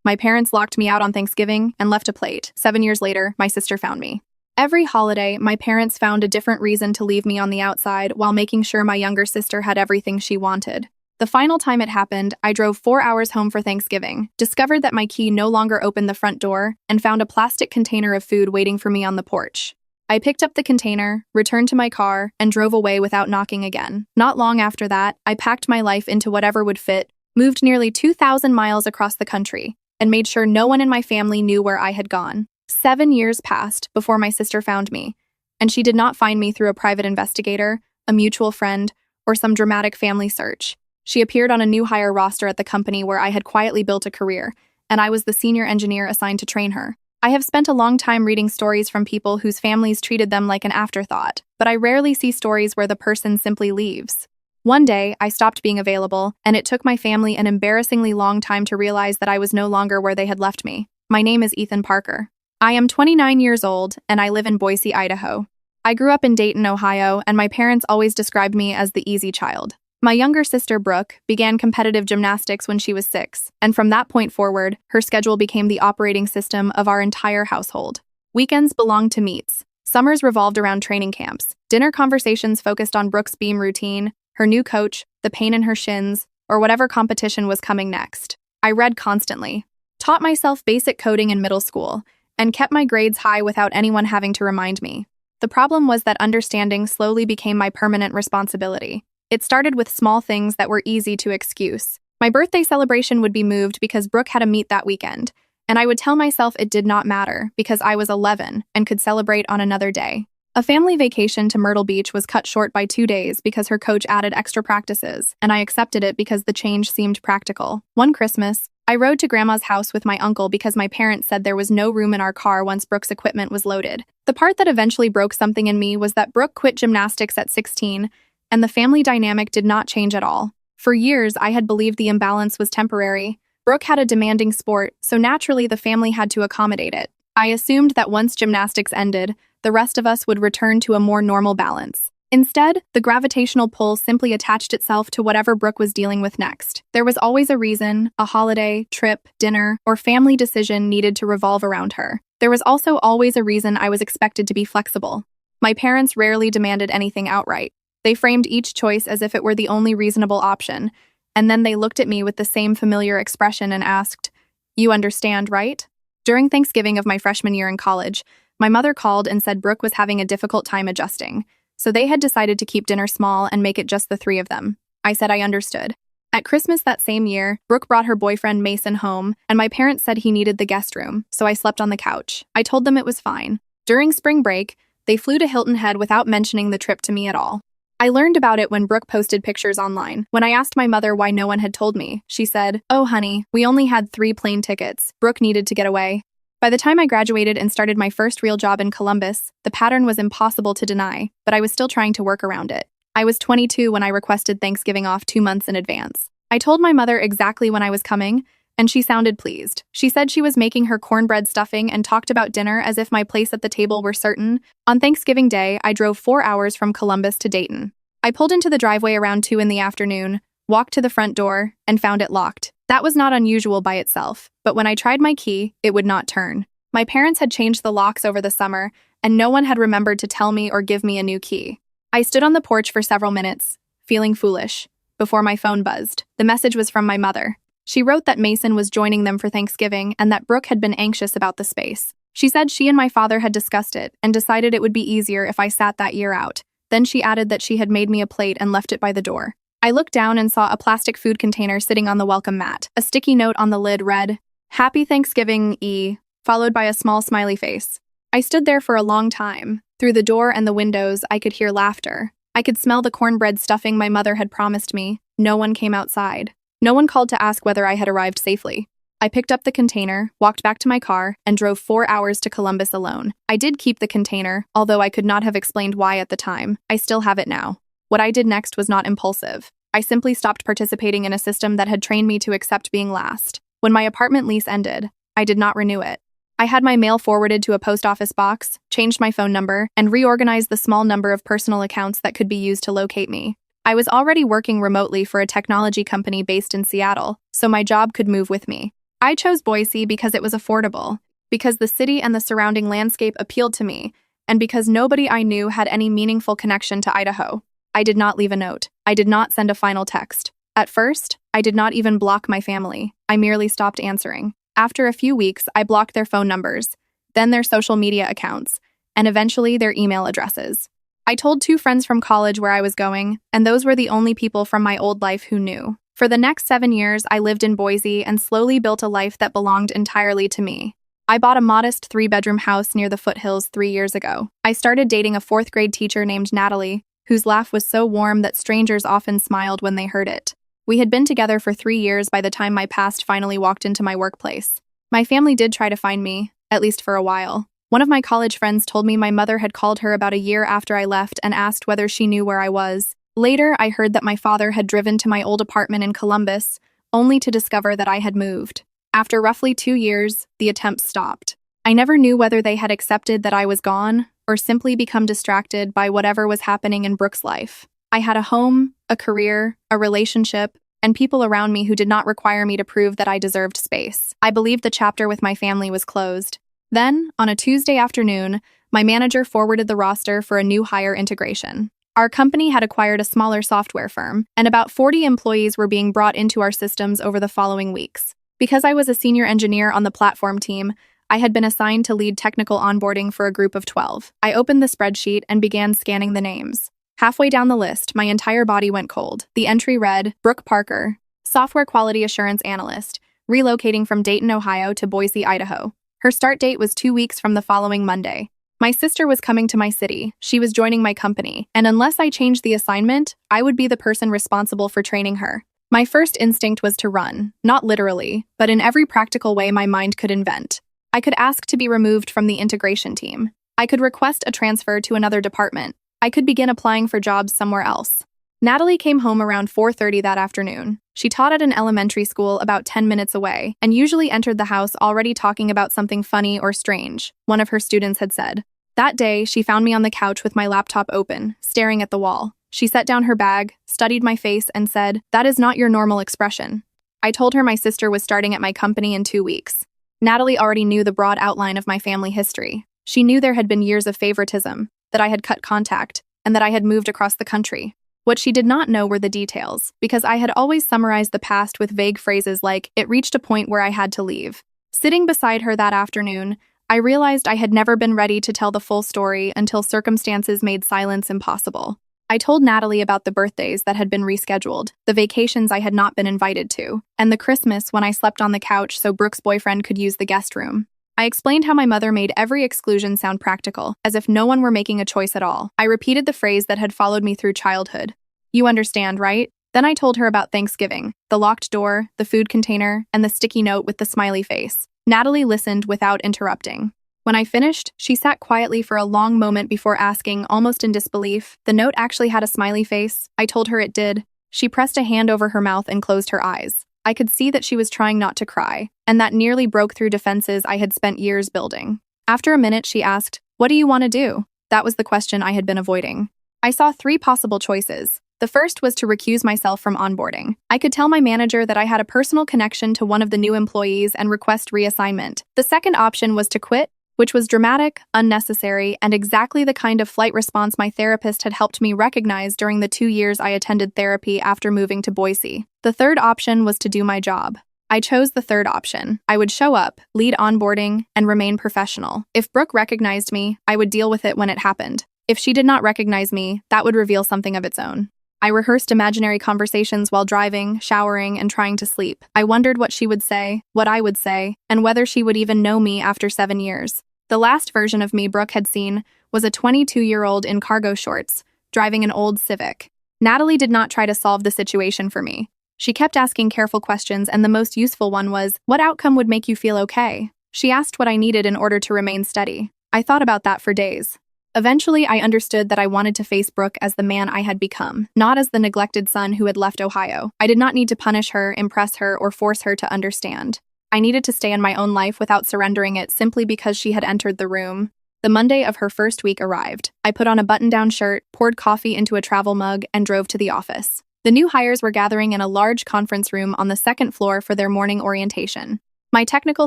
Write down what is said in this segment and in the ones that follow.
My parents locked me out on Thanksgiving and left a plate. 7 years later, my sister found me. Every holiday, my parents found a different reason to leave me on the outside while making sure my younger sister had everything she wanted. The final time it happened, I drove 4 hours home for Thanksgiving, discovered that my key no longer opened the front door, and found a plastic container of food waiting for me on the porch. I picked up the container, returned to my car, and drove away without knocking again. Not long after that, I packed my life into whatever would fit, moved nearly 2,000 miles across the country, and made sure no one in my family knew where I had gone. 7 years passed before my sister found me, and she did not find me through a private investigator, a mutual friend, or some dramatic family search. She appeared on a new hire roster at the company where I had quietly built a career, and I was the senior engineer assigned to train her. I have spent a long time reading stories from people whose families treated them like an afterthought, but I rarely see stories where the person simply leaves. One day, I stopped being available, and it took my family an embarrassingly long time to realize that I was no longer where they had left me. My name is Ethan Parker. I am 29 years old, and I live in Boise, Idaho. I grew up in Dayton, Ohio, and my parents always described me as the easy child. My younger sister, Brooke, began competitive gymnastics when she was 6, and from that point forward, her schedule became the operating system of our entire household. Weekends belonged to meets. Summers revolved around training camps. Dinner conversations focused on Brooke's beam routine, her new coach, the pain in her shins, or whatever competition was coming next. I read constantly, taught myself basic coding in middle school, and kept my grades high without anyone having to remind me. The problem was that understanding slowly became my permanent responsibility. It started with small things that were easy to excuse. My birthday celebration would be moved because Brooke had a meet that weekend, and I would tell myself it did not matter because I was 11 and could celebrate on another day. A family vacation to Myrtle Beach was cut short by 2 days because her coach added extra practices, and I accepted it because the change seemed practical. One Christmas, I rode to Grandma's house with my uncle because my parents said there was no room in our car once Brooke's equipment was loaded. The part that eventually broke something in me was that Brooke quit gymnastics at 16, and the family dynamic did not change at all. For years, I had believed the imbalance was temporary. Brooke had a demanding sport, so naturally the family had to accommodate it. I assumed that once gymnastics ended, the rest of us would return to a more normal balance. Instead, the gravitational pull simply attached itself to whatever Brooke was dealing with next. There was always a reason, a holiday, trip, dinner, or family decision needed to revolve around her. There was also always a reason I was expected to be flexible. My parents rarely demanded anything outright. They framed each choice as if it were the only reasonable option, and then they looked at me with the same familiar expression and asked, "You understand, right?" During Thanksgiving of my freshman year in college, my mother called and said Brooke was having a difficult time adjusting, so they had decided to keep dinner small and make it just the 3 of them. I said I understood. At Christmas that same year, Brooke brought her boyfriend Mason home, and my parents said he needed the guest room, so I slept on the couch. I told them it was fine. During spring break, they flew to Hilton Head without mentioning the trip to me at all. I learned about it when Brooke posted pictures online. When I asked my mother why no one had told me, she said, "Oh honey, we only had 3 plane tickets. Brooke needed to get away." By the time I graduated and started my first real job in Columbus, the pattern was impossible to deny, but I was still trying to work around it. I was 22 when I requested Thanksgiving off 2 months in advance. I told my mother exactly when I was coming, and she sounded pleased. She said she was making her cornbread stuffing and talked about dinner as if my place at the table were certain. On Thanksgiving Day, I drove 4 hours from Columbus to Dayton. I pulled into the driveway around 2 in the afternoon, walked to the front door, and found it locked. That was not unusual by itself, but when I tried my key, it would not turn. My parents had changed the locks over the summer, and no one had remembered to tell me or give me a new key. I stood on the porch for several minutes, feeling foolish, before my phone buzzed. The message was from my mother. She wrote that Mason was joining them for Thanksgiving and that Brooke had been anxious about the space. She said she and my father had discussed it and decided it would be easier if I sat that year out. Then she added that she had made me a plate and left it by the door. I looked down and saw a plastic food container sitting on the welcome mat. A sticky note on the lid read, "Happy Thanksgiving, E," followed by a small smiley face. I stood there for a long time. Through the door and the windows, I could hear laughter. I could smell the cornbread stuffing my mother had promised me. No one came outside. No one called to ask whether I had arrived safely. I picked up the container, walked back to my car, and drove 4 hours to Columbus alone. I did keep the container, although I could not have explained why at the time. I still have it now. What I did next was not impulsive. I simply stopped participating in a system that had trained me to accept being last. When my apartment lease ended, I did not renew it. I had my mail forwarded to a post office box, changed my phone number, and reorganized the small number of personal accounts that could be used to locate me. I was already working remotely for a technology company based in Seattle, so my job could move with me. I chose Boise because it was affordable, because the city and the surrounding landscape appealed to me, and because nobody I knew had any meaningful connection to Idaho. I did not leave a note. I did not send a final text. At first, I did not even block my family. I merely stopped answering. After a few weeks, I blocked their phone numbers, then their social media accounts, and eventually their email addresses. I told 2 friends from college where I was going, and those were the only people from my old life who knew. For the next 7 years, I lived in Boise and slowly built a life that belonged entirely to me. I bought a modest 3-bedroom house near the foothills 3 years ago. I started dating a 4th-grade teacher named Natalie, whose laugh was so warm that strangers often smiled when they heard it. We had been together for 3 years by the time my past finally walked into my workplace. My family did try to find me, at least for a while. One of my college friends told me my mother had called her about a year after I left and asked whether she knew where I was. Later, I heard that my father had driven to my old apartment in Columbus, only to discover that I had moved. After roughly 2 years, the attempt stopped. I never knew whether they had accepted that I was gone or simply become distracted by whatever was happening in Brooke's life. I had a home, a career, a relationship, and people around me who did not require me to prove that I deserved space. I believed the chapter with my family was closed. Then, on a Tuesday afternoon, my manager forwarded the roster for a new hire integration. Our company had acquired a smaller software firm, and about 40 employees were being brought into our systems over the following weeks. Because I was a senior engineer on the platform team, I had been assigned to lead technical onboarding for a group of 12. I opened the spreadsheet and began scanning the names. Halfway down the list, my entire body went cold. The entry read, Brooke Parker, Software Quality Assurance Analyst, relocating from Dayton, Ohio to Boise, Idaho. Her start date was 2 weeks from the following Monday. My sister was coming to my city. She was joining my company, and unless I changed the assignment, I would be the person responsible for training her. My first instinct was to run, not literally, but in every practical way my mind could invent. I could ask to be removed from the integration team. I could request a transfer to another department. I could begin applying for jobs somewhere else. Natalie came home around 4:30 that afternoon. She taught at an elementary school about 10 minutes away and usually entered the house already talking about something funny or strange, one of her students had said. That day, she found me on the couch with my laptop open, staring at the wall. She set down her bag, studied my face, and said, "That is not your normal expression." I told her my sister was starting at my company in 2 weeks. Natalie already knew the broad outline of my family history. She knew there had been years of favoritism, that I had cut contact, and that I had moved across the country. What she did not know were the details, because I had always summarized the past with vague phrases like, "It reached a point where I had to leave." Sitting beside her that afternoon, I realized I had never been ready to tell the full story until circumstances made silence impossible. I told Natalie about the birthdays that had been rescheduled, the vacations I had not been invited to, and the Christmas when I slept on the couch so Brooke's boyfriend could use the guest room. I explained how my mother made every exclusion sound practical, as if no one were making a choice at all. I repeated the phrase that had followed me through childhood. "You understand, right?" Then I told her about Thanksgiving, the locked door, the food container, and the sticky note with the smiley face. Natalie listened without interrupting. When I finished, she sat quietly for a long moment before asking, almost in disbelief, "The note actually had a smiley face?" I told her it did. She pressed a hand over her mouth and closed her eyes. I could see that she was trying not to cry, and that nearly broke through defenses I had spent years building. After a minute, she asked, "What do you want to do?" That was the question I had been avoiding. I saw 3 possible choices. The first was to recuse myself from onboarding. I could tell my manager that I had a personal connection to one of the new employees and request reassignment. The second option was to quit, which was dramatic, unnecessary, and exactly the kind of flight response my therapist had helped me recognize during the 2 years I attended therapy after moving to Boise. The third option was to do my job. I chose the third option. I would show up, lead onboarding, and remain professional. If Brooke recognized me, I would deal with it when it happened. If she did not recognize me, that would reveal something of its own. I rehearsed imaginary conversations while driving, showering, and trying to sleep. I wondered what she would say, what I would say, and whether she would even know me after 7 years. The last version of me Brooke had seen was a 22-year-old in cargo shorts, driving an old Civic. Natalie did not try to solve the situation for me. She kept asking careful questions, and the most useful one was, "What outcome would make you feel okay?" She asked what I needed in order to remain steady. I thought about that for days. Eventually, I understood that I wanted to face Brooke as the man I had become, not as the neglected son who had left Ohio. I did not need to punish her, impress her, or force her to understand. I needed to stay in my own life without surrendering it simply because she had entered the room. The Monday of her first week arrived. I put on a button-down shirt, poured coffee into a travel mug, and drove to the office. The new hires were gathering in a large conference room on the second floor for their morning orientation. My technical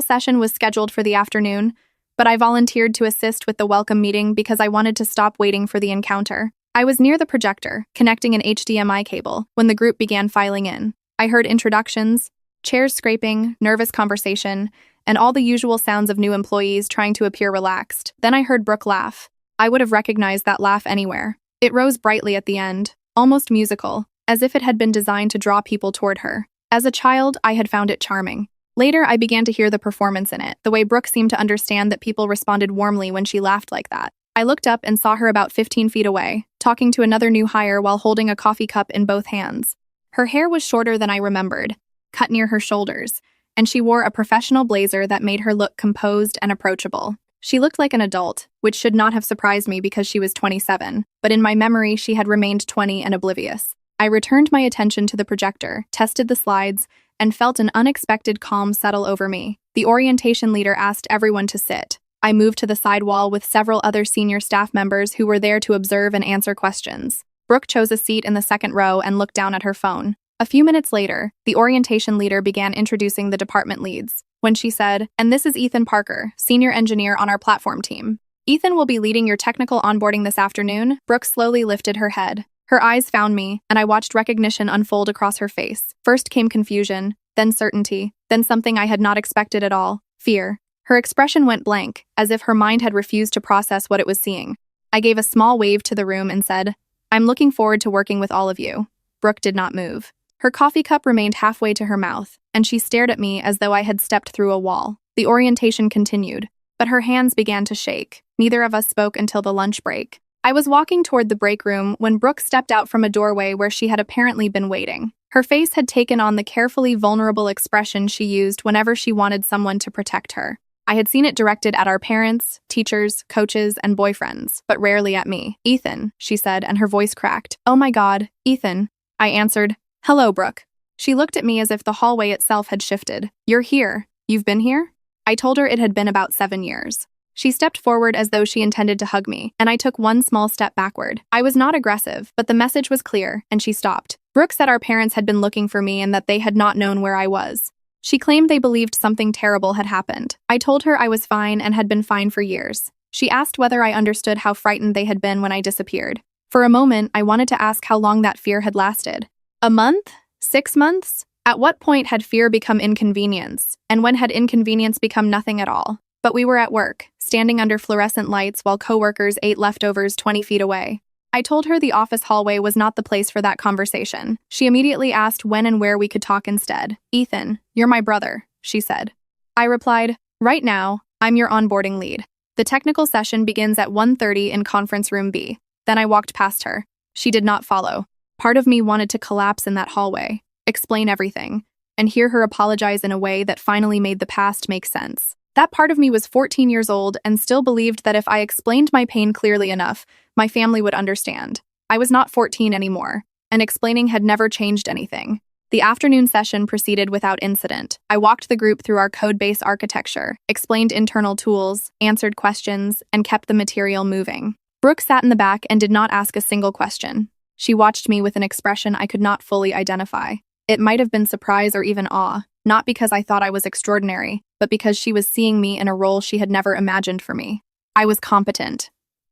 session was scheduled for the afternoon, but I volunteered to assist with the welcome meeting because I wanted to stop waiting for the encounter. I was near the projector, connecting an HDMI cable, when the group began filing in. I heard introductions, chairs scraping, nervous conversation, and all the usual sounds of new employees trying to appear relaxed. Then I heard Brooke laugh. I would have recognized that laugh anywhere. It rose brightly at the end, almost musical, as if it had been designed to draw people toward her. As a child, I had found it charming. Later, I began to hear the performance in it, the way Brooke seemed to understand that people responded warmly when she laughed like that. I looked up and saw her about 15 feet away, talking to another new hire while holding a coffee cup in both hands. Her hair was shorter than I remembered, cut near her shoulders, and she wore a professional blazer that made her look composed and approachable. She looked like an adult, which should not have surprised me because she was 27, but in my memory she had remained 20 and oblivious. I returned my attention to the projector, tested the slides, and felt an unexpected calm settle over me. The orientation leader asked everyone to sit. I moved to the side wall with several other senior staff members who were there to observe and answer questions. Brooke chose a seat in the second row and looked down at her phone. A few minutes later, the orientation leader began introducing the department leads. When she said, "And this is Ethan Parker, senior engineer on our platform team. Ethan will be leading your technical onboarding this afternoon," Brooke slowly lifted her head. Her eyes found me, and I watched recognition unfold across her face. First came confusion, then certainty, then something I had not expected at all, fear. Her expression went blank, as if her mind had refused to process what it was seeing. I gave a small wave to the room and said, "I'm looking forward to working with all of you." Brooke did not move. Her coffee cup remained halfway to her mouth, and she stared at me as though I had stepped through a wall. The orientation continued, but her hands began to shake. Neither of us spoke until the lunch break. I was walking toward the break room when Brooke stepped out from a doorway where she had apparently been waiting. Her face had taken on the carefully vulnerable expression she used whenever she wanted someone to protect her. I had seen it directed at our parents, teachers, coaches, and boyfriends, but rarely at me. "Ethan," she said, and her voice cracked. "Oh my God, Ethan." I answered, "Hello, Brooke." She looked at me as if the hallway itself had shifted. "You're here. You've been here?" I told her it had been about 7 years. She stepped forward as though she intended to hug me, and I took one small step backward. I was not aggressive, but the message was clear, and she stopped. Brooke said our parents had been looking for me and that they had not known where I was. She claimed they believed something terrible had happened. I told her I was fine and had been fine for years. She asked whether I understood how frightened they had been when I disappeared. For a moment, I wanted to ask how long that fear had lasted. A month? 6 months? At what point had fear become inconvenience? And when had inconvenience become nothing at all? But we were at work, standing under fluorescent lights while coworkers ate leftovers 20 feet away. I told her the office hallway was not the place for that conversation. She immediately asked when and where we could talk instead. "Ethan, you're my brother," she said. I replied, "Right now, I'm your onboarding lead. The technical session begins at 1:30 in conference room B." Then I walked past her. She did not follow. Part of me wanted to collapse in that hallway, explain everything, and hear her apologize in a way that finally made the past make sense. That part of me was 14 years old and still believed that if I explained my pain clearly enough, my family would understand. I was not 14 anymore, and explaining had never changed anything. The afternoon session proceeded without incident. I walked the group through our code-based architecture, explained internal tools, answered questions, and kept the material moving. Brooke sat in the back and did not ask a single question. She watched me with an expression I could not fully identify. It might have been surprise or even awe, not because I thought I was extraordinary, but because she was seeing me in a role she had never imagined for me. I was competent.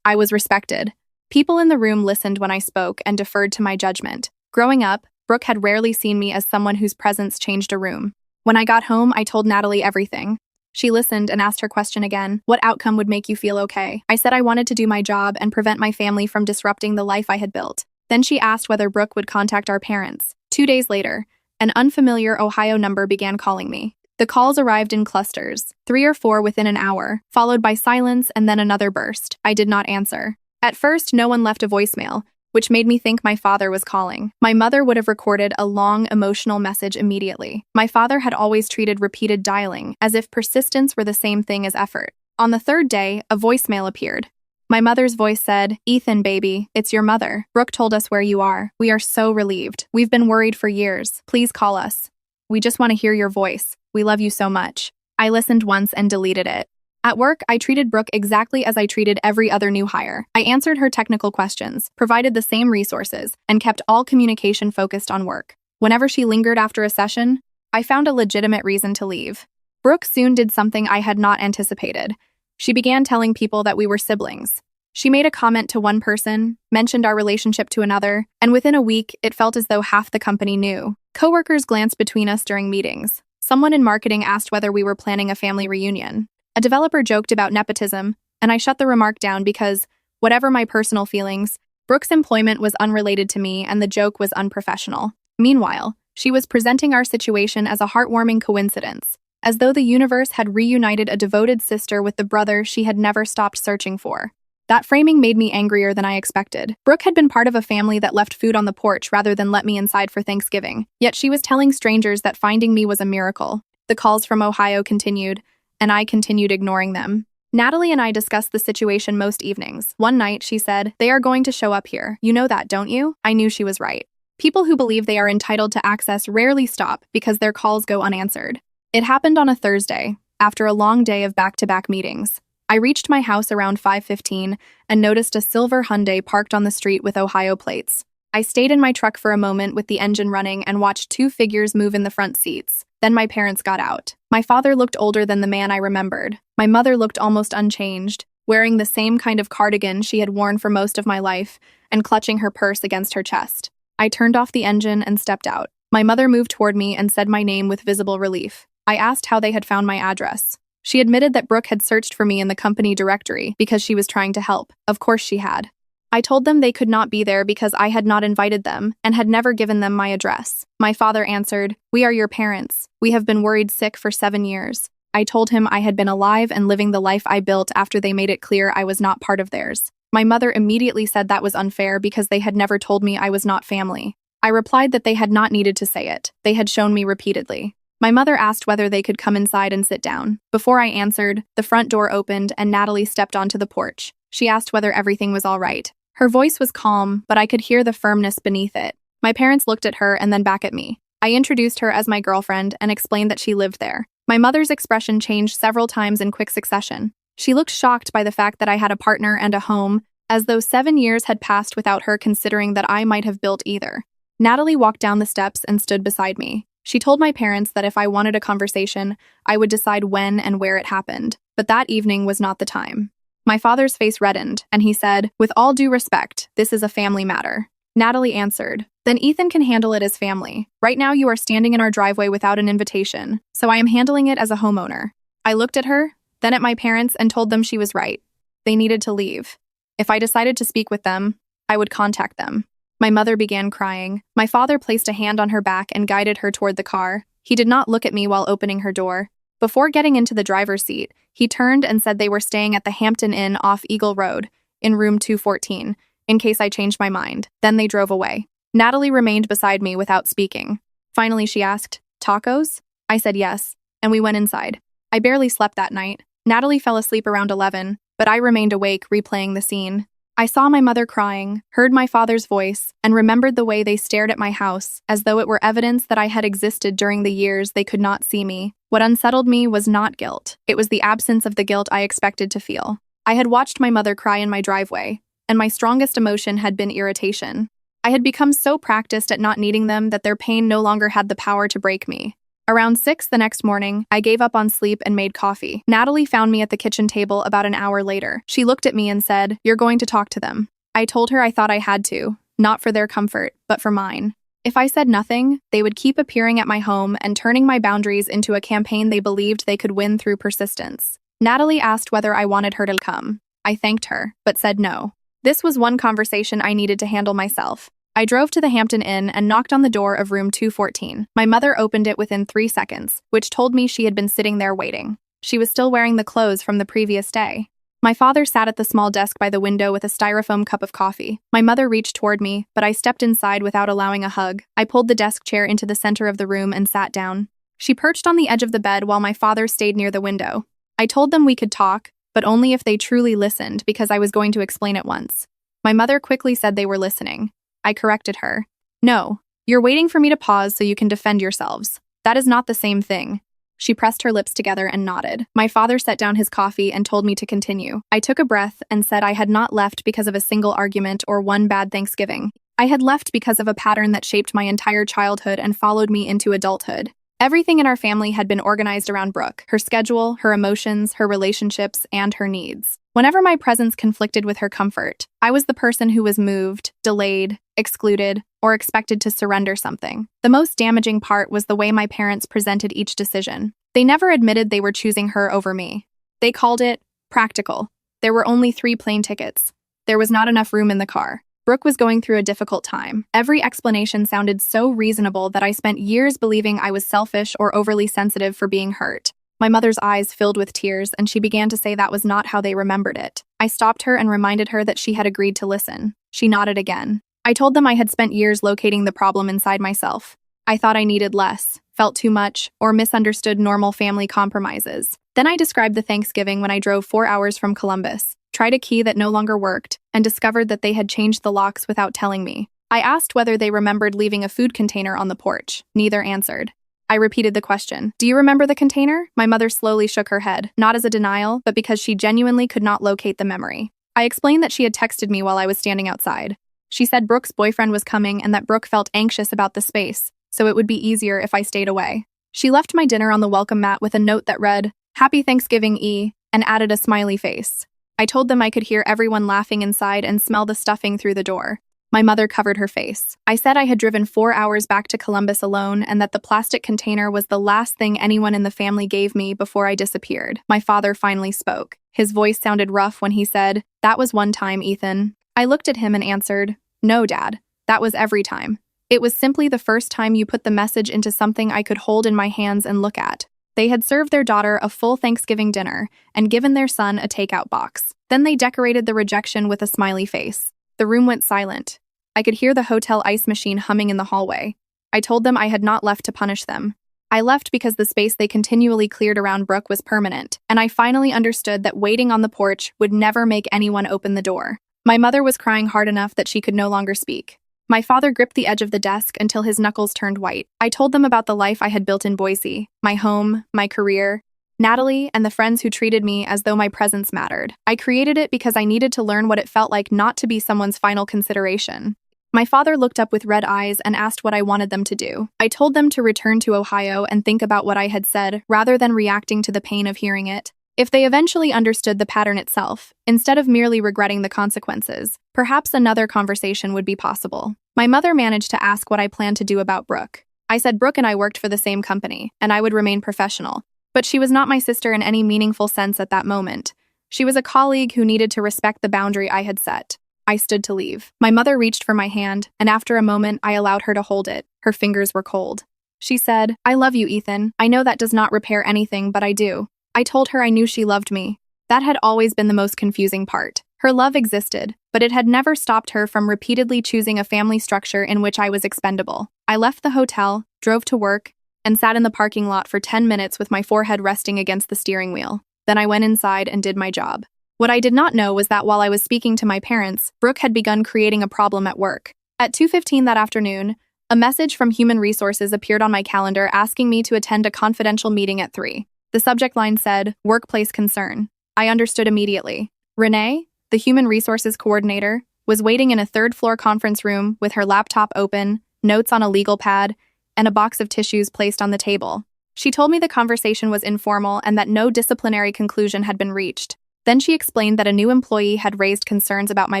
I was respected. People in the room listened when I spoke and deferred to my judgment. Growing up, Brooke had rarely seen me as someone whose presence changed a room. When I got home, I told Natalie everything. She listened and asked her question again. "What outcome would make you feel okay?" I said I wanted to do my job and prevent my family from disrupting the life I had built. Then she asked whether Brooke would contact our parents. 2 days later, an unfamiliar Ohio number began calling me. The calls arrived in clusters, 3 or 4 within an hour, followed by silence and then another burst. I did not answer. At first, no one left a voicemail, which made me think my father was calling. My mother would have recorded a long, emotional message immediately. My father had always treated repeated dialing as if persistence were the same thing as effort. On the 3rd day, a voicemail appeared. My mother's voice said, "Ethan, baby, it's your mother. Brooke told us where you are. We are so relieved. We've been worried for years. Please call us. We just want to hear your voice. We love you so much." I listened once and deleted it. At work, I treated Brooke exactly as I treated every other new hire. I answered her technical questions, provided the same resources, and kept all communication focused on work. Whenever she lingered after a session, I found a legitimate reason to leave. Brooke soon did something I had not anticipated. She began telling people that we were siblings. She made a comment to one person, mentioned our relationship to another, and within a week, it felt as though half the company knew. Coworkers glanced between us during meetings. Someone in marketing asked whether we were planning a family reunion. A developer joked about nepotism, and I shut the remark down because, whatever my personal feelings, Brooke's employment was unrelated to me and the joke was unprofessional. Meanwhile, she was presenting our situation as a heartwarming coincidence, as though the universe had reunited a devoted sister with the brother she had never stopped searching for. That framing made me angrier than I expected. Brooke had been part of a family that left food on the porch rather than let me inside for Thanksgiving, yet she was telling strangers that finding me was a miracle. The calls from Ohio continued, and I continued ignoring them. Natalie and I discussed the situation most evenings. One night, she said, "They are going to show up here. You know that, don't you?" I knew she was right. People who believe they are entitled to access rarely stop because their calls go unanswered. It happened on a Thursday, after a long day of back-to-back meetings. I reached my house around 5:15 and noticed a silver Hyundai parked on the street with Ohio plates. I stayed in my truck for a moment with the engine running and watched two figures move in the front seats. Then my parents got out. My father looked older than the man I remembered. My mother looked almost unchanged, wearing the same kind of cardigan she had worn for most of my life and clutching her purse against her chest. I turned off the engine and stepped out. My mother moved toward me and said my name with visible relief. I asked how they had found my address. She admitted that Brooke had searched for me in the company directory because she was trying to help. Of course she had. I told them they could not be there because I had not invited them and had never given them my address. My father answered, "We are your parents. We have been worried sick for 7 years." I told him I had been alive and living the life I built after they made it clear I was not part of theirs. My mother immediately said that was unfair because they had never told me I was not family. I replied that they had not needed to say it. They had shown me repeatedly. My mother asked whether they could come inside and sit down. Before I answered, the front door opened and Natalie stepped onto the porch. She asked whether everything was all right. Her voice was calm, but I could hear the firmness beneath it. My parents looked at her and then back at me. I introduced her as my girlfriend and explained that she lived there. My mother's expression changed several times in quick succession. She looked shocked by the fact that I had a partner and a home, as though 7 years had passed without her considering that I might have built either. Natalie walked down the steps and stood beside me. She told my parents that if I wanted a conversation, I would decide when and where it happened, but that evening was not the time. My father's face reddened, and he said, "With all due respect, this is a family matter." Natalie answered, "Then Ethan can handle it as family. Right now you are standing in our driveway without an invitation, so I am handling it as a homeowner." I looked at her, then at my parents, and told them she was right. They needed to leave. If I decided to speak with them, I would contact them. My mother began crying. My father placed a hand on her back and guided her toward the car. He did not look at me while opening her door. Before getting into the driver's seat, he turned and said they were staying at the Hampton Inn off Eagle Road, in room 214, in case I changed my mind. Then they drove away. Natalie remained beside me without speaking. Finally, she asked, "Tacos?" I said yes, and we went inside. I barely slept that night. Natalie fell asleep around 11, but I remained awake, replaying the scene. I saw my mother crying, heard my father's voice, and remembered the way they stared at my house, as though it were evidence that I had existed during the years they could not see me. What unsettled me was not guilt. It was the absence of the guilt I expected to feel. I had watched my mother cry in my driveway, and my strongest emotion had been irritation. I had become so practiced at not needing them that their pain no longer had the power to break me. Around 6 the next morning, I gave up on sleep and made coffee. Natalie found me at the kitchen table about an hour later. She looked at me and said, "You're going to talk to them." I told her I thought I had to, not for their comfort, but for mine. If I said nothing, they would keep appearing at my home and turning my boundaries into a campaign they believed they could win through persistence. Natalie asked whether I wanted her to come. I thanked her, but said no. This was one conversation I needed to handle myself. I drove to the Hampton Inn and knocked on the door of room 214. My mother opened it within 3 seconds, which told me she had been sitting there waiting. She was still wearing the clothes from the previous day. My father sat at the small desk by the window with a styrofoam cup of coffee. My mother reached toward me, but I stepped inside without allowing a hug. I pulled the desk chair into the center of the room and sat down. She perched on the edge of the bed while my father stayed near the window. I told them we could talk, but only if they truly listened because I was going to explain it once. My mother quickly said they were listening. I corrected her. "No, you're waiting for me to pause so you can defend yourselves. That is not the same thing." She pressed her lips together and nodded. My father set down his coffee and told me to continue. I took a breath and said I had not left because of a single argument or one bad Thanksgiving. I had left because of a pattern that shaped my entire childhood and followed me into adulthood. Everything in our family had been organized around Brooke, her schedule, her emotions, her relationships, and her needs. Whenever my presence conflicted with her comfort, I was the person who was moved, delayed, excluded, or expected to surrender something. The most damaging part was the way my parents presented each decision. They never admitted they were choosing her over me. They called it practical. There were only 3 plane tickets. There was not enough room in the car. Brooke was going through a difficult time. Every explanation sounded so reasonable that I spent years believing I was selfish or overly sensitive for being hurt. My mother's eyes filled with tears, and she began to say that was not how they remembered it. I stopped her and reminded her that she had agreed to listen. She nodded again. I told them I had spent years locating the problem inside myself. I thought I needed less, felt too much, or misunderstood normal family compromises. Then I described the Thanksgiving when I drove 4 hours from Columbus, tried a key that no longer worked, and discovered that they had changed the locks without telling me. I asked whether they remembered leaving a food container on the porch. Neither answered. I repeated the question. Do you remember the container? My mother slowly shook her head, not as a denial, but because she genuinely could not locate the memory. I explained that she had texted me while I was standing outside. She said Brooke's boyfriend was coming and that Brooke felt anxious about the space, so it would be easier if I stayed away. She left my dinner on the welcome mat with a note that read, "Happy Thanksgiving, E," and added a smiley face. I told them I could hear everyone laughing inside and smell the stuffing through the door. My mother covered her face. I said I had driven 4 hours back to Columbus alone and that the plastic container was the last thing anyone in the family gave me before I disappeared. My father finally spoke. His voice sounded rough when he said, "That was one time, Ethan." I looked at him and answered, "No, Dad. That was every time. It was simply the first time you put the message into something I could hold in my hands and look at." They had served their daughter a full Thanksgiving dinner and given their son a takeout box. Then they decorated the rejection with a smiley face. The room went silent. I could hear the hotel ice machine humming in the hallway. I told them I had not left to punish them. I left because the space they continually cleared around Brooke was permanent, and I finally understood that waiting on the porch would never make anyone open the door. My mother was crying hard enough that she could no longer speak. My father gripped the edge of the desk until his knuckles turned white. I told them about the life I had built in Boise, my home, my career, Natalie, and the friends who treated me as though my presence mattered. I created it because I needed to learn what it felt like not to be someone's final consideration. My father looked up with red eyes and asked what I wanted them to do. I told them to return to Ohio and think about what I had said, rather than reacting to the pain of hearing it. If they eventually understood the pattern itself, instead of merely regretting the consequences, perhaps another conversation would be possible. My mother managed to ask what I planned to do about Brooke. I said Brooke and I worked for the same company, and I would remain professional. But she was not my sister in any meaningful sense at that moment. She was a colleague who needed to respect the boundary I had set. I stood to leave. My mother reached for my hand, and after a moment, I allowed her to hold it. Her fingers were cold. She said, "I love you, Ethan. I know that does not repair anything, but I do." I told her I knew she loved me. That had always been the most confusing part. Her love existed, but it had never stopped her from repeatedly choosing a family structure in which I was expendable. I left the hotel, drove to work, and sat in the parking lot for 10 minutes with my forehead resting against the steering wheel. Then I went inside and did my job. What I did not know was that while I was speaking to my parents, Brooke had begun creating a problem at work. At 2:15 that afternoon, a message from Human Resources appeared on my calendar asking me to attend a confidential meeting at 3. The subject line said, "Workplace concern." I understood immediately. Renee, the Human Resources coordinator, was waiting in a third-floor conference room with her laptop open, notes on a legal pad, and a box of tissues placed on the table. She told me the conversation was informal and that no disciplinary conclusion had been reached. Then she explained that a new employee had raised concerns about my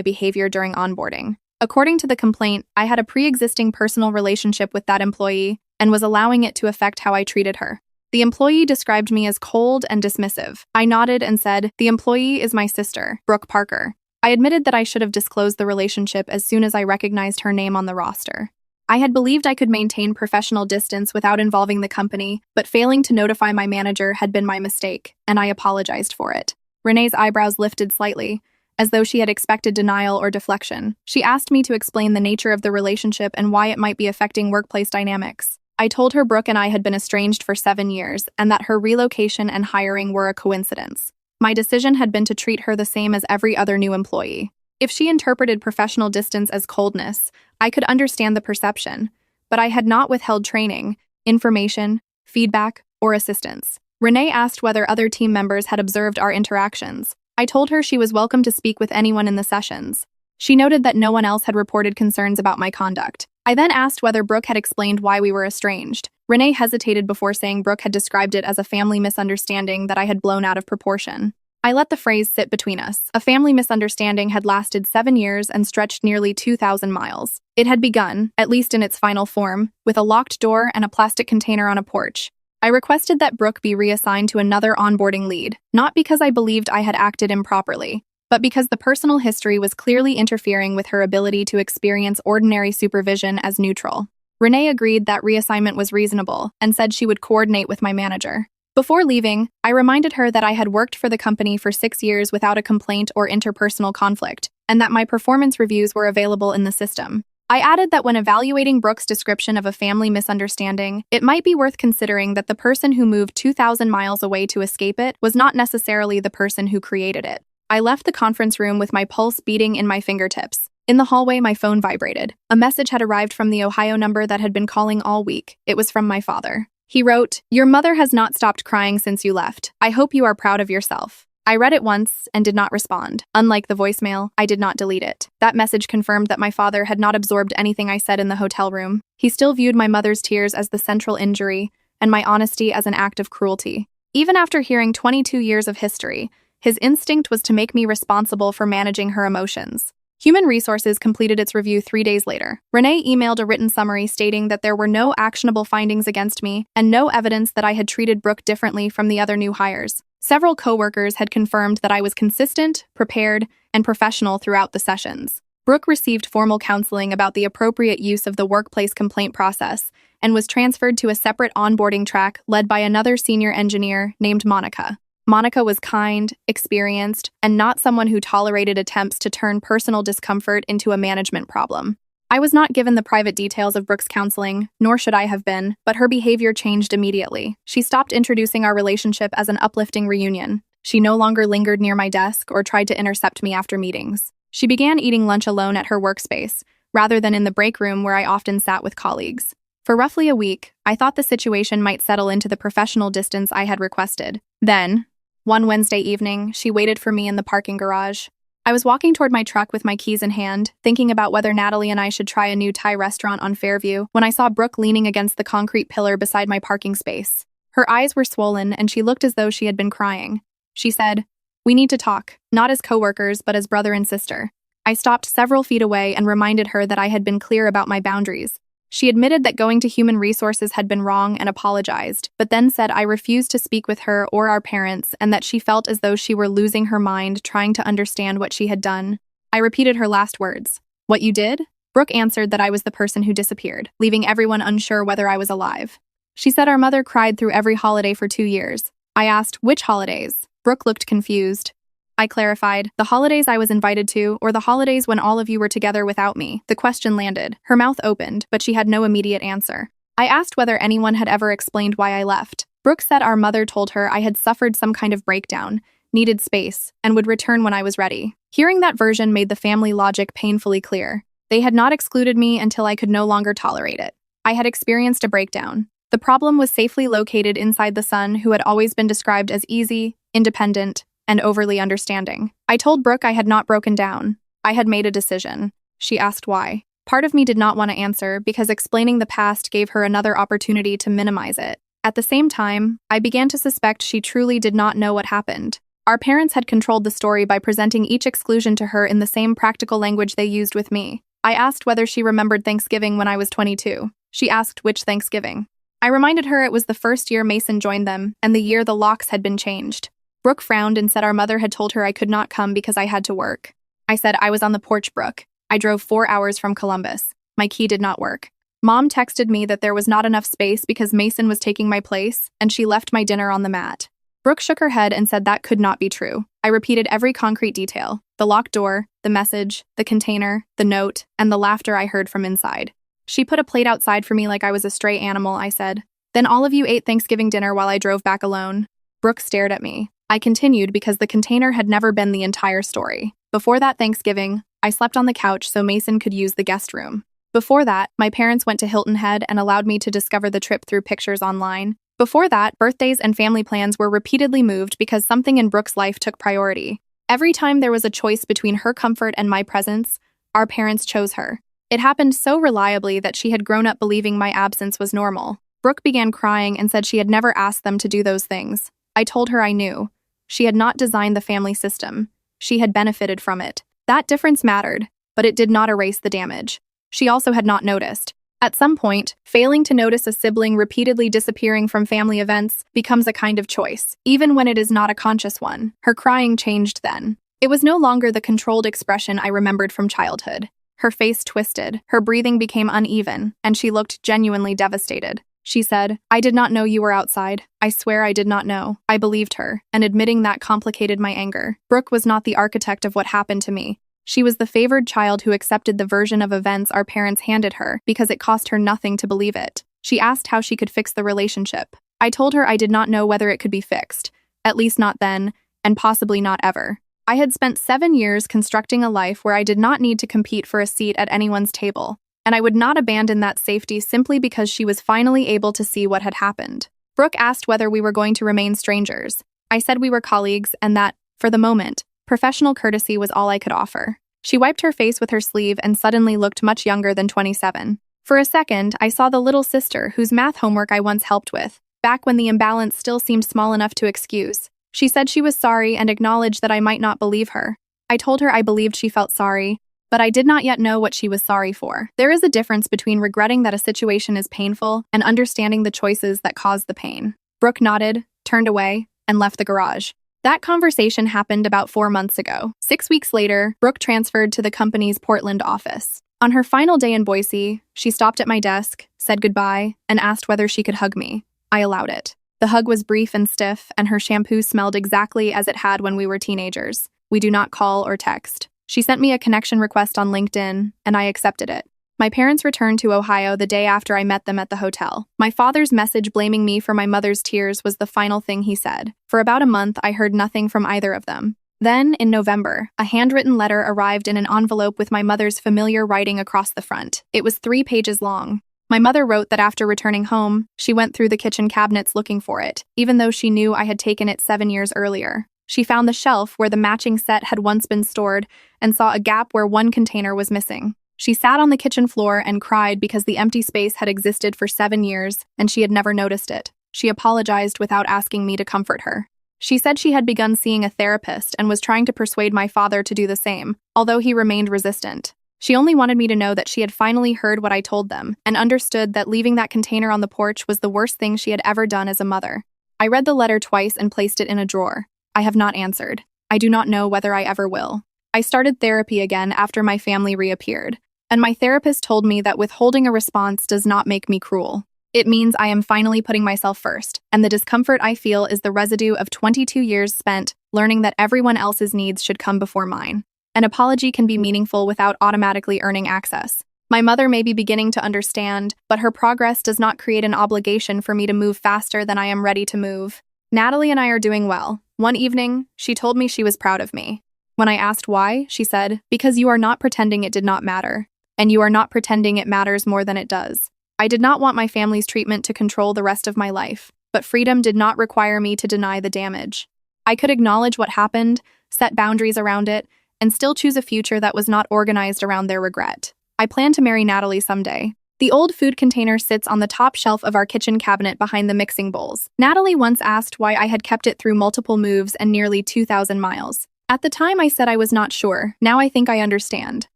behavior during onboarding. According to the complaint, I had a pre-existing personal relationship with that employee and was allowing it to affect how I treated her. The employee described me as cold and dismissive. I nodded and said, "The employee is my sister, Brooke Parker." I admitted that I should have disclosed the relationship as soon as I recognized her name on the roster. I had believed I could maintain professional distance without involving the company, but failing to notify my manager had been my mistake, and I apologized for it. Renee's eyebrows lifted slightly, as though she had expected denial or deflection. She asked me to explain the nature of the relationship and why it might be affecting workplace dynamics. I told her Brooke and I had been estranged for 7 years, and that her relocation and hiring were a coincidence. My decision had been to treat her the same as every other new employee. If she interpreted professional distance as coldness, I could understand the perception, but I had not withheld training, information, feedback, or assistance. Renee asked whether other team members had observed our interactions. I told her she was welcome to speak with anyone in the sessions. She noted that no one else had reported concerns about my conduct. I then asked whether Brooke had explained why we were estranged. Renee hesitated before saying Brooke had described it as a family misunderstanding that I had blown out of proportion. I let the phrase sit between us. A family misunderstanding had lasted 7 years and stretched nearly 2,000 miles. It had begun, at least in its final form, with a locked door and a plastic container on a porch. I requested that Brooke be reassigned to another onboarding lead, not because I believed I had acted improperly, but because the personal history was clearly interfering with her ability to experience ordinary supervision as neutral. Renee agreed that reassignment was reasonable and said she would coordinate with my manager. Before leaving, I reminded her that I had worked for the company for 6 years without a complaint or interpersonal conflict, and that my performance reviews were available in the system. I added that when evaluating Brooke's description of a family misunderstanding, it might be worth considering that the person who moved 2,000 miles away to escape it was not necessarily the person who created it. I left the conference room with my pulse beating in my fingertips. In the hallway, my phone vibrated. A message had arrived from the Ohio number that had been calling all week. It was from my father. He wrote, "Your mother has not stopped crying since you left. I hope you are proud of yourself." I read it once and did not respond. Unlike the voicemail, I did not delete it. That message confirmed that my father had not absorbed anything I said in the hotel room. He still viewed my mother's tears as the central injury and my honesty as an act of cruelty. Even after hearing 22 years of history, his instinct was to make me responsible for managing her emotions. Human Resources completed its review 3 days later. Renee emailed a written summary stating that there were no actionable findings against me and no evidence that I had treated Brooke differently from the other new hires. Several coworkers had confirmed that I was consistent, prepared, and professional throughout the sessions. Brooke received formal counseling about the appropriate use of the workplace complaint process and was transferred to a separate onboarding track led by another senior engineer named Monica. Monica was kind, experienced, and not someone who tolerated attempts to turn personal discomfort into a management problem. I was not given the private details of Brooke's counseling, nor should I have been, but her behavior changed immediately. She stopped introducing our relationship as an uplifting reunion. She no longer lingered near my desk or tried to intercept me after meetings. She began eating lunch alone at her workspace, rather than in the break room where I often sat with colleagues. For roughly a week, I thought the situation might settle into the professional distance I had requested. Then, one Wednesday evening, she waited for me in the parking garage. I was walking toward my truck with my keys in hand, thinking about whether Natalie and I should try a new Thai restaurant on Fairview, when I saw Brooke leaning against the concrete pillar beside my parking space. Her eyes were swollen, and she looked as though she had been crying. She said, "We need to talk, not as coworkers, but as brother and sister." I stopped several feet away and reminded her that I had been clear about my boundaries. She admitted that going to Human Resources had been wrong and apologized, but then said I refused to speak with her or our parents and that she felt as though she were losing her mind trying to understand what she had done. I repeated her last words. "What you did?" Brooke answered that I was the person who disappeared, leaving everyone unsure whether I was alive. She said our mother cried through every holiday for 2 years. I asked, "Which holidays?" Brooke looked confused. I clarified, "The holidays I was invited to, or the holidays when all of you were together without me?" The question landed. Her mouth opened, but she had no immediate answer. I asked whether anyone had ever explained why I left. Brooke said our mother told her I had suffered some kind of breakdown, needed space, and would return when I was ready. Hearing that version made the family logic painfully clear. They had not excluded me until I could no longer tolerate it. I had experienced a breakdown. The problem was safely located inside the son who had always been described as easy, independent, and overly understanding. I told Brooke I had not broken down. I had made a decision. She asked why. Part of me did not want to answer because explaining the past gave her another opportunity to minimize it. At the same time, I began to suspect she truly did not know what happened. Our parents had controlled the story by presenting each exclusion to her in the same practical language they used with me. I asked whether she remembered Thanksgiving when I was 22. She asked which Thanksgiving. I reminded her it was the first year Mason joined them and the year the locks had been changed. Brooke frowned and said our mother had told her I could not come because I had to work. I said I was on the porch, Brooke. I drove 4 hours from Columbus. My key did not work. Mom texted me that there was not enough space because Mason was taking my place, and she left my dinner on the mat. Brooke shook her head and said that could not be true. I repeated every concrete detail: the locked door, the message, the container, the note, and the laughter I heard from inside. She put a plate outside for me like I was a stray animal, I said. Then all of you ate Thanksgiving dinner while I drove back alone. Brooke stared at me. I continued because the container had never been the entire story. Before that Thanksgiving, I slept on the couch so Mason could use the guest room. Before that, my parents went to Hilton Head and allowed me to discover the trip through pictures online. Before that, birthdays and family plans were repeatedly moved because something in Brooke's life took priority. Every time there was a choice between her comfort and my presence, our parents chose her. It happened so reliably that she had grown up believing my absence was normal. Brooke began crying and said she had never asked them to do those things. I told her I knew. She had not designed the family system. She had benefited from it. That difference mattered, but it did not erase the damage. She also had not noticed. At some point, failing to notice a sibling repeatedly disappearing from family events becomes a kind of choice, even when it is not a conscious one. Her crying changed then. It was no longer the controlled expression I remembered from childhood. Her face twisted, her breathing became uneven, and she looked genuinely devastated. She said, "I did not know you were outside. I swear I did not know." I believed her, and admitting that complicated my anger. Brooke was not the architect of what happened to me. She was the favored child who accepted the version of events our parents handed her because it cost her nothing to believe it. She asked how she could fix the relationship. I told her I did not know whether it could be fixed, at least not then, and possibly not ever. I had spent 7 years constructing a life where I did not need to compete for a seat at anyone's table, and I would not abandon that safety simply because she was finally able to see what had happened. Brooke asked whether we were going to remain strangers. I said we were colleagues and that, for the moment, professional courtesy was all I could offer. She wiped her face with her sleeve and suddenly looked much younger than 27. For a second, I saw the little sister whose math homework I once helped with, back when the imbalance still seemed small enough to excuse. She said she was sorry and acknowledged that I might not believe her. I told her I believed she felt sorry, but I did not yet know what she was sorry for. There is a difference between regretting that a situation is painful and understanding the choices that caused the pain. Brooke nodded, turned away, and left the garage. That conversation happened about 4 months ago. 6 weeks later, Brooke transferred to the company's Portland office. On her final day in Boise, she stopped at my desk, said goodbye, and asked whether she could hug me. I allowed it. The hug was brief and stiff, and her shampoo smelled exactly as it had when we were teenagers. We do not call or text. She sent me a connection request on LinkedIn, and I accepted it. My parents returned to Ohio the day after I met them at the hotel. My father's message blaming me for my mother's tears was the final thing he said. For about a month, I heard nothing from either of them. Then, in November, a handwritten letter arrived in an envelope with my mother's familiar writing across the front. It was 3 pages long. My mother wrote that after returning home, she went through the kitchen cabinets looking for it, even though she knew I had taken it 7 years earlier. She found the shelf where the matching set had once been stored and saw a gap where one container was missing. She sat on the kitchen floor and cried because the empty space had existed for 7 years and she had never noticed it. She apologized without asking me to comfort her. She said she had begun seeing a therapist and was trying to persuade my father to do the same, although he remained resistant. She only wanted me to know that she had finally heard what I told them and understood that leaving that container on the porch was the worst thing she had ever done as a mother. I read the letter twice and placed it in a drawer. I have not answered. I do not know whether I ever will. I started therapy again after my family reappeared, and my therapist told me that withholding a response does not make me cruel. It means I am finally putting myself first, and the discomfort I feel is the residue of 22 years spent learning that everyone else's needs should come before mine. An apology can be meaningful without automatically earning access. My mother may be beginning to understand, but her progress does not create an obligation for me to move faster than I am ready to move. Natalie and I are doing well. One evening, she told me she was proud of me. When I asked why, she said, "Because you are not pretending it did not matter, and you are not pretending it matters more than it does." I did not want my family's treatment to control the rest of my life, but freedom did not require me to deny the damage. I could acknowledge what happened, set boundaries around it, and still choose a future that was not organized around their regret. I plan to marry Natalie someday. The old food container sits on the top shelf of our kitchen cabinet behind the mixing bowls. Natalie once asked why I had kept it through multiple moves and nearly 2,000 miles. At the time, I said I was not sure. Now I think I understand.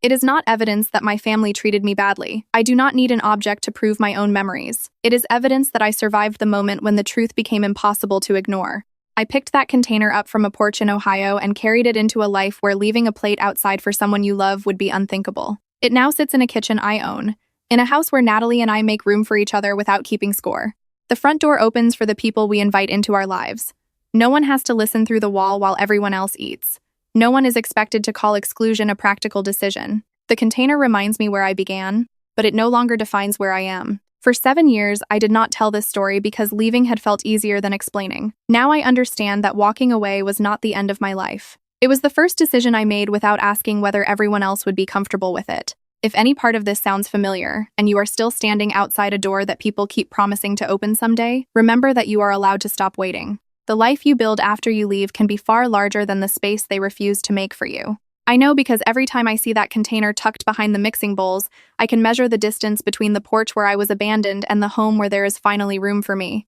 It is not evidence that my family treated me badly. I do not need an object to prove my own memories. It is evidence that I survived the moment when the truth became impossible to ignore. I picked that container up from a porch in Ohio and carried it into a life where leaving a plate outside for someone you love would be unthinkable. It now sits in a kitchen I own, in a house where Natalie and I make room for each other without keeping score. The front door opens for the people we invite into our lives. No one has to listen through the wall while everyone else eats. No one is expected to call exclusion a practical decision. The container reminds me where I began, but it no longer defines where I am. For 7 years, I did not tell this story because leaving had felt easier than explaining. Now I understand that walking away was not the end of my life. It was the first decision I made without asking whether everyone else would be comfortable with it. If any part of this sounds familiar, and you are still standing outside a door that people keep promising to open someday, remember that you are allowed to stop waiting. The life you build after you leave can be far larger than the space they refuse to make for you. I know because every time I see that container tucked behind the mixing bowls, I can measure the distance between the porch where I was abandoned and the home where there is finally room for me.